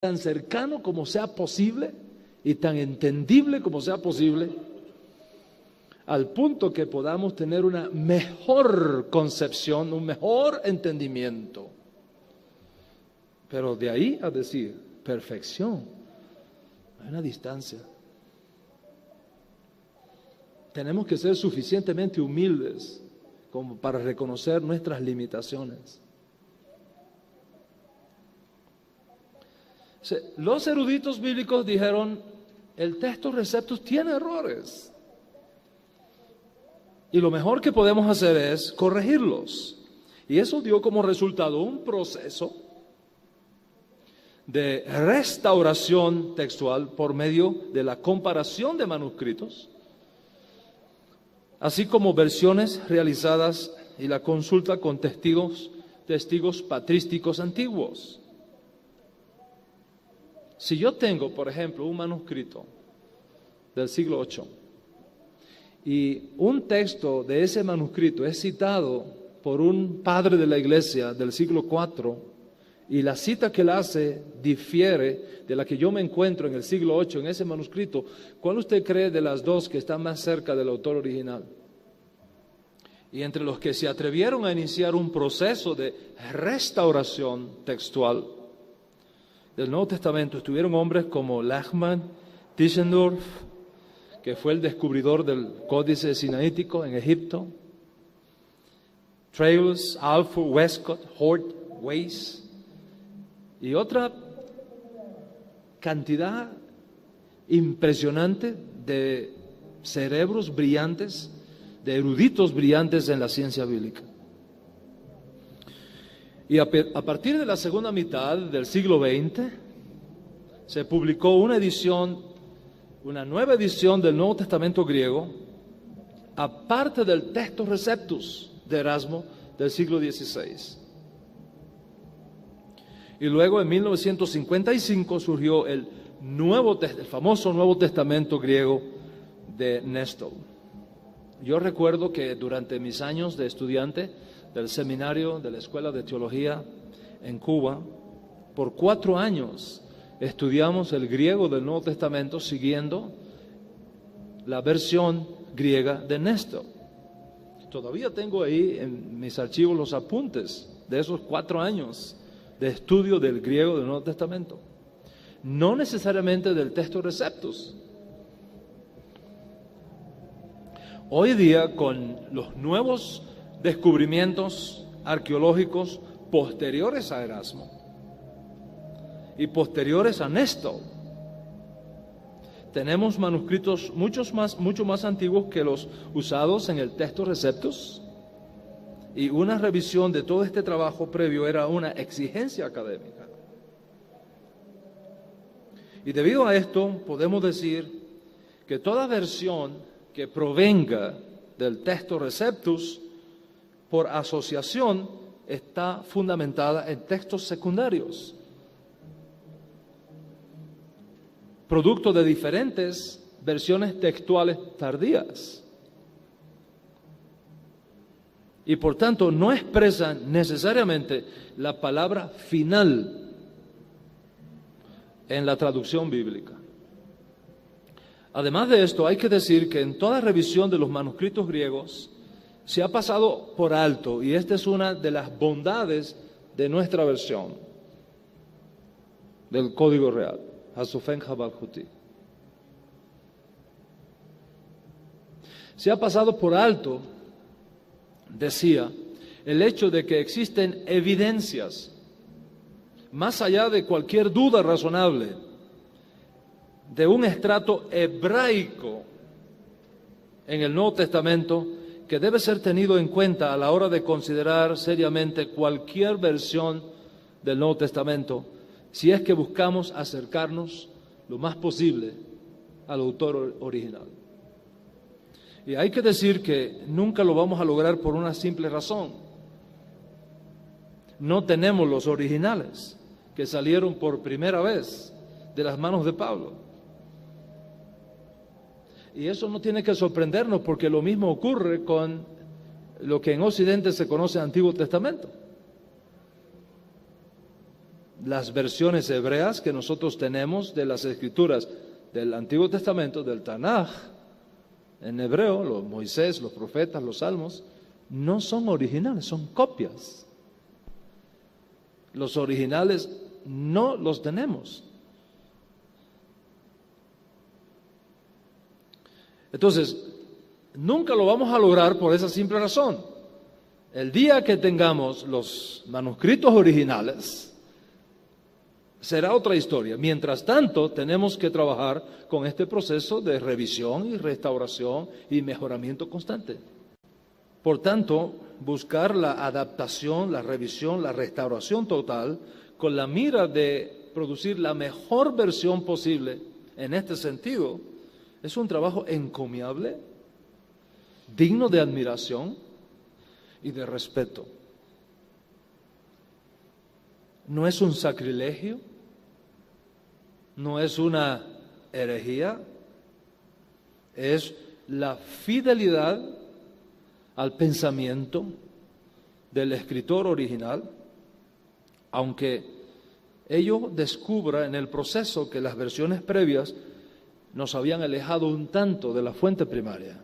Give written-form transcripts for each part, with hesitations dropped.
tan cercano como sea posible y tan entendible como sea posible, al punto que podamos tener una mejor concepción, un mejor entendimiento. Pero de ahí a decir perfección, hay una distancia. Tenemos que ser suficientemente humildes como para reconocer nuestras limitaciones. Los eruditos bíblicos dijeron, el texto Receptus tiene errores. Y lo mejor que podemos hacer es corregirlos. Y eso dio como resultado un proceso de restauración textual por medio de la comparación de manuscritos, así como versiones realizadas y la consulta con testigos patrísticos antiguos. Si yo tengo, por ejemplo, un manuscrito del siglo VIII y un texto de ese manuscrito es citado por un padre de la iglesia del siglo IV y la cita que él hace difiere de la que yo me encuentro en el siglo VIII en ese manuscrito, ¿cuál usted cree de las dos que están más cerca del autor original? Y entre los que se atrevieron a iniciar un proceso de restauración textual del Nuevo Testamento estuvieron hombres como Lachmann, Tischendorf, que fue el descubridor del Códice Sinaítico en Egipto, Trailus, Alford, Westcott, Hort, Weiss, y otra cantidad impresionante de cerebros brillantes, de eruditos brillantes en la ciencia bíblica. Y a partir de la segunda mitad del siglo XX, se publicó una nueva edición del Nuevo Testamento griego, aparte del texto Receptus de Erasmo del siglo XVI. Y luego en 1955 surgió el famoso Nuevo Testamento griego de Nestor. Yo recuerdo que durante mis años de estudiante del seminario de la Escuela de Teología en Cuba, por 4 años estudiamos el griego del Nuevo Testamento siguiendo la versión griega de Nestor. Todavía tengo ahí en mis archivos los apuntes de esos 4 años de estudio del griego del Nuevo Testamento. No necesariamente del texto Receptus. Hoy día, con los nuevos descubrimientos arqueológicos posteriores a Erasmo y posteriores a Nestor, tenemos manuscritos mucho más antiguos que los usados en el texto Receptus, y una revisión de todo este trabajo previo era una exigencia académica. Y debido a esto podemos decir que toda versión que provenga del texto Receptus por asociación está fundamentada en textos secundarios, producto de diferentes versiones textuales tardías, y por tanto no expresan necesariamente la palabra final en la traducción bíblica. Además de esto, hay que decir que en toda revisión de los manuscritos griegos se ha pasado por alto, y esta es una de las bondades de nuestra versión del Código Real, Hasufen Jabaljuti. Se ha pasado por alto, decía, el hecho de que existen evidencias, más allá de cualquier duda razonable, de un estrato hebraico en el Nuevo Testamento que debe ser tenido en cuenta a la hora de considerar seriamente cualquier versión del Nuevo Testamento, si es que buscamos acercarnos lo más posible al autor original. Y hay que decir que nunca lo vamos a lograr por una simple razón. No tenemos los originales que salieron por primera vez de las manos de Pablo. Y eso no tiene que sorprendernos, porque lo mismo ocurre con lo que en Occidente se conoce Antiguo Testamento. las versiones hebreas que nosotros tenemos de las Escrituras del Antiguo Testamento, del Tanaj, en hebreo, los Moisés, los profetas, los salmos, no son originales, son copias. Los originales no los tenemos. Entonces, nunca lo vamos a lograr por esa simple razón. El día que tengamos los manuscritos originales, será otra historia. Mientras tanto, tenemos que trabajar con este proceso de revisión y restauración y mejoramiento constante. Por tanto, buscar la adaptación, la revisión, la restauración total, con la mira de producir la mejor versión posible en este sentido, es un trabajo encomiable, digno de admiración y de respeto. No es un sacrilegio, no es una herejía, es la fidelidad al pensamiento del escritor original, aunque ello descubra en el proceso que las versiones previas nos habían alejado un tanto de la fuente primaria.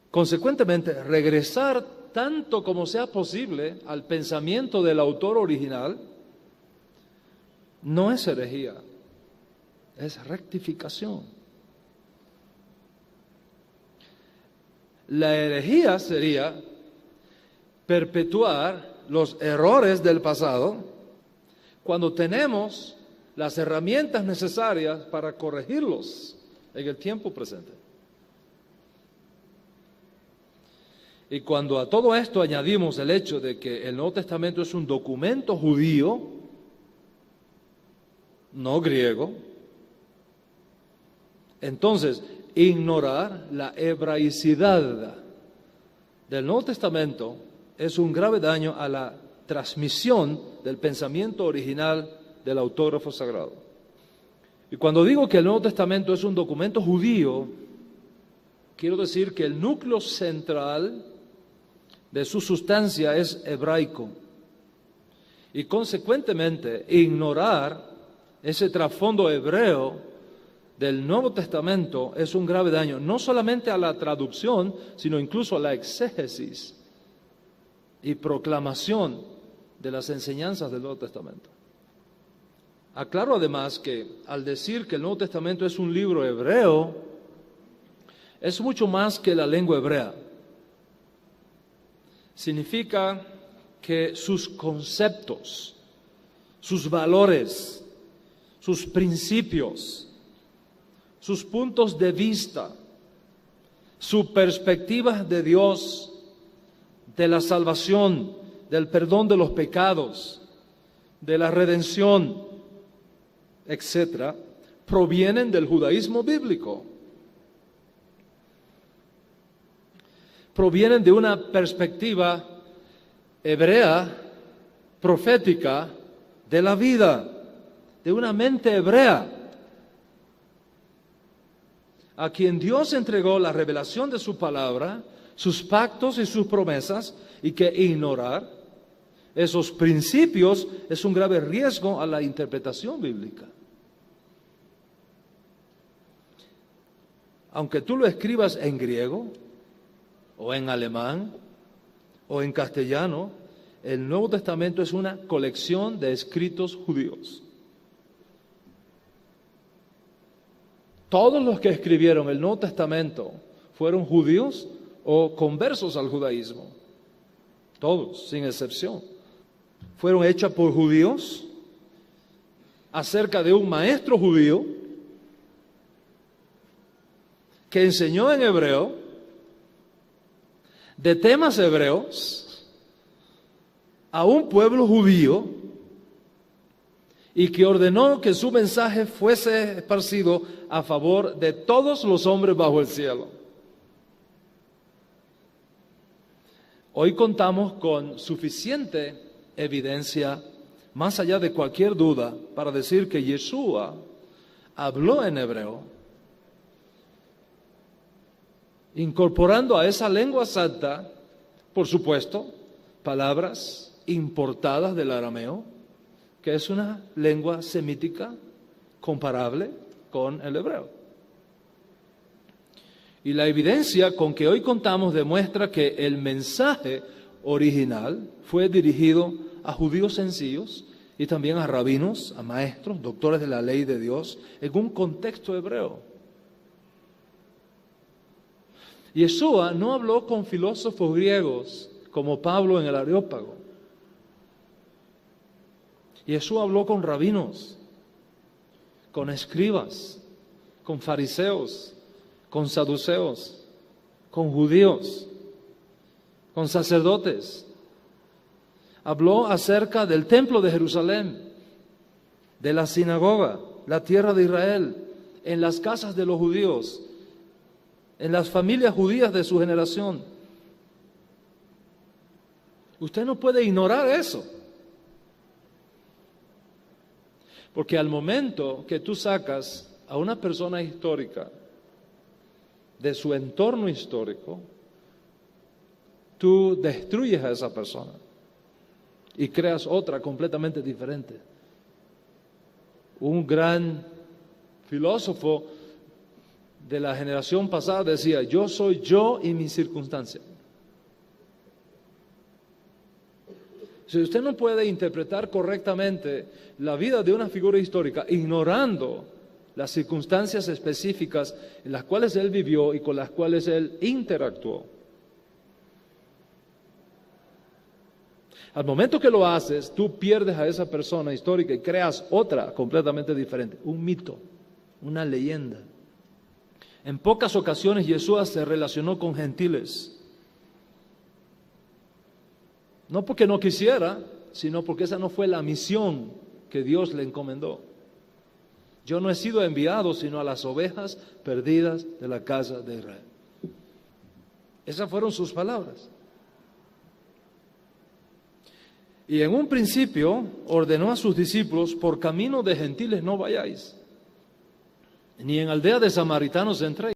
Consecuentemente, regresar tanto como sea posible al pensamiento del autor original no es herejía, es rectificación. La herejía sería perpetuar los errores del pasado cuando tenemos las herramientas necesarias para corregirlos en el tiempo presente. Y cuando a todo esto añadimos el hecho de que el Nuevo Testamento es un documento judío, no griego, entonces ignorar la hebraicidad del Nuevo Testamento es un grave daño a la transmisión del pensamiento original del autógrafo sagrado. Y cuando digo que el Nuevo Testamento es un documento judío, quiero decir que el núcleo central de su sustancia es hebraico. Y consecuentemente, ignorar ese trasfondo hebreo del Nuevo Testamento es un grave daño, no solamente a la traducción, sino incluso a la exégesis y proclamación de las enseñanzas del Nuevo Testamento. Aclaro además que al decir que el Nuevo Testamento es un libro hebreo, es mucho más que la lengua hebrea. Significa que sus conceptos, sus valores, sus principios, sus puntos de vista, su perspectiva de Dios, de la salvación, del perdón de los pecados, de la redención, etcétera, provienen del judaísmo bíblico. Provienen de una perspectiva hebrea, profética, de la vida, de una mente hebrea, a quien Dios entregó la revelación de su palabra, sus pactos y sus promesas, y que ignorar esos principios es un grave riesgo a la interpretación bíblica. Aunque tú lo escribas en griego, o en alemán, o en castellano, el Nuevo Testamento es una colección de escritos judíos. Todos los que escribieron el Nuevo Testamento fueron judíos o conversos al judaísmo. Todos, sin excepción. Fueron hechos por judíos acerca de un maestro judío que enseñó en hebreo, de temas hebreos, a un pueblo judío y que ordenó que su mensaje fuese esparcido a favor de todos los hombres bajo el cielo. Hoy contamos con suficiente evidencia, más allá de cualquier duda, para decir que Yeshua habló en hebreo, incorporando a esa lengua santa, por supuesto, palabras importadas del arameo, que es una lengua semítica comparable con el hebreo. Y la evidencia con que hoy contamos demuestra que el mensaje original fue dirigido a judíos sencillos y también a rabinos, a maestros, doctores de la ley de Dios, en un contexto hebreo. Yeshua no habló con filósofos griegos como Pablo en el Areópago. Yeshua habló con rabinos, con escribas, con fariseos, con saduceos, con judíos, con sacerdotes. Habló acerca del templo de Jerusalén, de la sinagoga, la tierra de Israel, en las casas de los judíos, en las familias judías de su generación. Usted no puede ignorar eso. Porque al momento que tú sacas a una persona histórica de su entorno histórico, tú destruyes a esa persona y creas otra completamente diferente. Un gran filósofo de la generación pasada decía: yo soy yo y mi circunstancia. Si usted no puede interpretar correctamente la vida de una figura histórica ignorando las circunstancias específicas en las cuales él vivió y con las cuales él interactuó, al momento que lo haces, tú pierdes a esa persona histórica y creas otra completamente diferente, un mito, una leyenda. En pocas ocasiones Yeshua se relacionó con gentiles. No porque no quisiera, sino porque esa no fue la misión que Dios le encomendó. Yo no he sido enviado sino a las ovejas perdidas de la casa de Israel. Esas fueron sus palabras. Y en un principio ordenó a sus discípulos: por camino de gentiles no vayáis, ni en aldea de samaritanos entréis.